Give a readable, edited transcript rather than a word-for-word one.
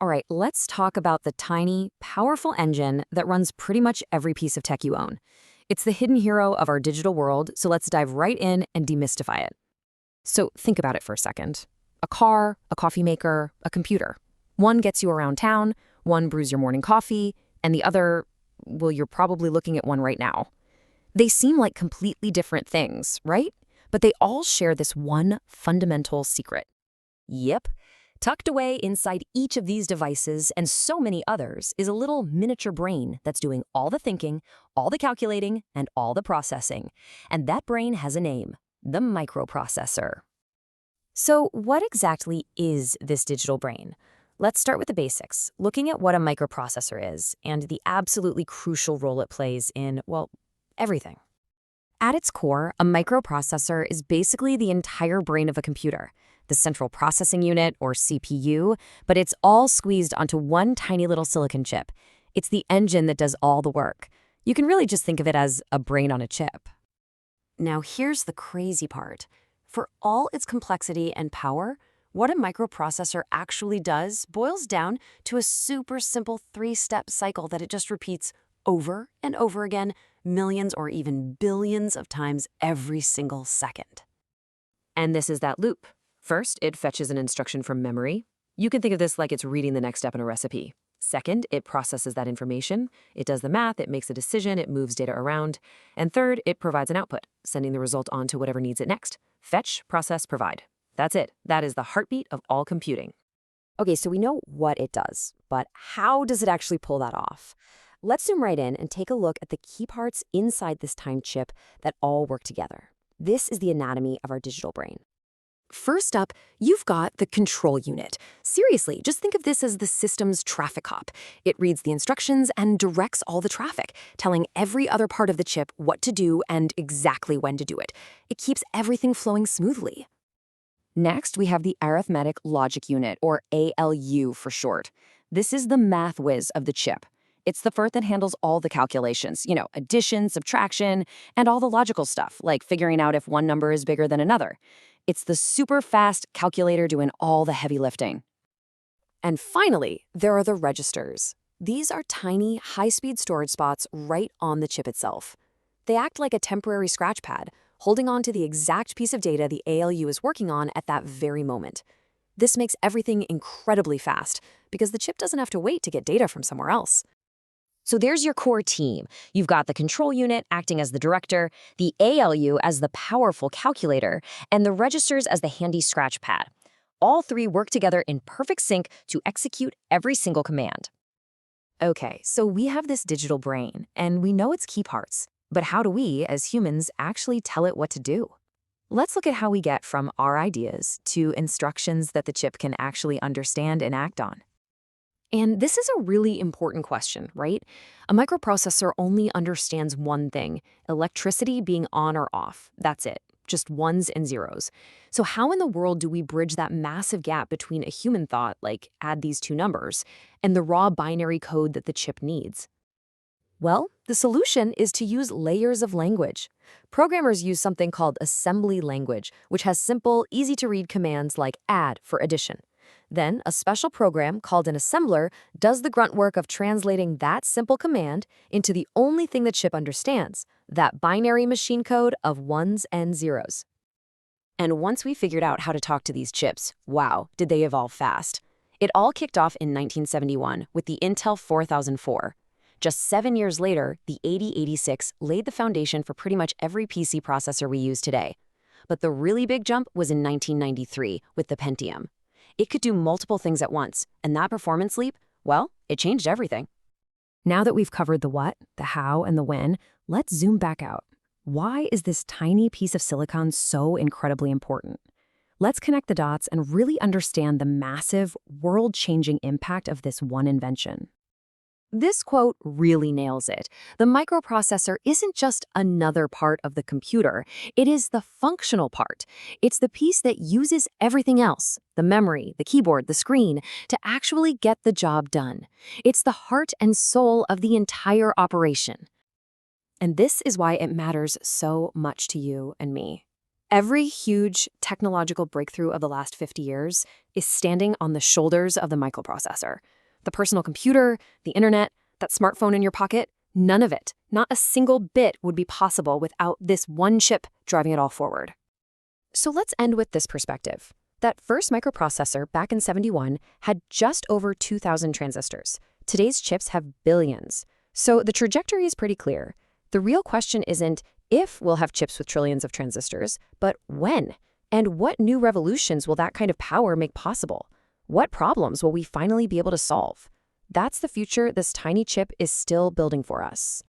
All right, let's talk about the tiny, powerful engine that runs pretty much every piece of tech you own. It's the hidden hero of our digital world, so let's dive right in and demystify it. So think about it for a second. A car, a coffee maker, a computer. One gets you around town, one brews your morning coffee, and the other, well, you're probably looking at one right now. They seem like completely different things, right? But they all share this one fundamental secret. Yep. Tucked away inside each of these devices and so many others is a little miniature brain that's doing all the thinking, all the calculating, and all the processing. And that brain has a name, the microprocessor. So what exactly is this digital brain? Let's start with the basics, looking at what a microprocessor is and the absolutely crucial role it plays in, well, everything. At its core, a microprocessor is basically the entire brain of a computer, the central processing unit, or CPU, but it's all squeezed onto one tiny little silicon chip. It's the engine that does all the work. You can really just think of it as a brain on a chip. Now here's the crazy part. For all its complexity and power, what a microprocessor actually does boils down to a super simple three-step cycle that it just repeats over and over again, millions or even billions of times every single second. And this is that loop. First, it fetches an instruction from memory. You can think of this like it's reading the next step in a recipe. Second, it processes that information. It does the math, it makes a decision, it moves data around. And third, it provides an output, sending the result on to whatever needs it next. Fetch, process, provide. That's it. That is the heartbeat of all computing. Okay, so we know what it does, but how does it actually pull that off? Let's zoom right in and take a look at the key parts inside this tiny chip that all work together. This is the anatomy of our digital brain. First up, you've got the control unit. Seriously, just think of this as the system's traffic cop. It reads the instructions and directs all the traffic, telling every other part of the chip what to do and exactly when to do it. It keeps everything flowing smoothly. Next, we have the arithmetic logic unit, or ALU for short. This is the math whiz of the chip. It's the part that handles all the calculations, addition, subtraction, and all the logical stuff, like figuring out if one number is bigger than another. It's the super fast calculator doing all the heavy lifting. And finally, there are the registers. These are tiny, high-speed storage spots right on the chip itself. They act like a temporary scratch pad, holding on to the exact piece of data the ALU is working on at that very moment. This makes everything incredibly fast, because the chip doesn't have to wait to get data from somewhere else. So there's your core team. You've got the control unit acting as the director, the ALU as the powerful calculator, and the registers as the handy scratch pad. All three work together in perfect sync to execute every single command. Okay, so we have this digital brain, and we know its key parts. But how do we, as humans, actually tell it what to do? Let's look at how we get from our ideas to instructions that the chip can actually understand and act on. And this is a really important question, right? A microprocessor only understands one thing, electricity being on or off. That's it, just ones and zeros. So how in the world do we bridge that massive gap between a human thought, like add these two numbers, and the raw binary code that the chip needs? Well, the solution is to use layers of language. Programmers use something called assembly language, which has simple, easy-to-read commands like add for addition. Then, a special program called an assembler does the grunt work of translating that simple command into the only thing the chip understands, that binary machine code of ones and zeros. And once we figured out how to talk to these chips, wow, did they evolve fast. It all kicked off in 1971 with the Intel 4004. Just 7 years later, the 8086 laid the foundation for pretty much every PC processor we use today. But the really big jump was in 1993 with the Pentium. It could do multiple things at once, and that performance leap, well, it changed everything. Now that we've covered the what, the how, and the when, let's zoom back out. Why is this tiny piece of silicon so incredibly important? Let's connect the dots and really understand the massive, world-changing impact of this one invention. This quote really nails it. The microprocessor isn't just another part of the computer. It is the functional part. It's the piece that uses everything else, the memory, the keyboard, the screen, to actually get the job done. It's the heart and soul of the entire operation. And this is why it matters so much to you and me. Every huge technological breakthrough of the last 50 years is standing on the shoulders of the microprocessor. The personal computer, the internet, that smartphone in your pocket, none of it, not a single bit, would be possible without this one chip driving it all forward. So let's end with this perspective. That first microprocessor back in '71 had just over 2,000 transistors. Today's chips have billions. So the trajectory is pretty clear. The real question isn't if we'll have chips with trillions of transistors, but when? And what new revolutions will that kind of power make possible? What problems will we finally be able to solve? That's the future this tiny chip is still building for us.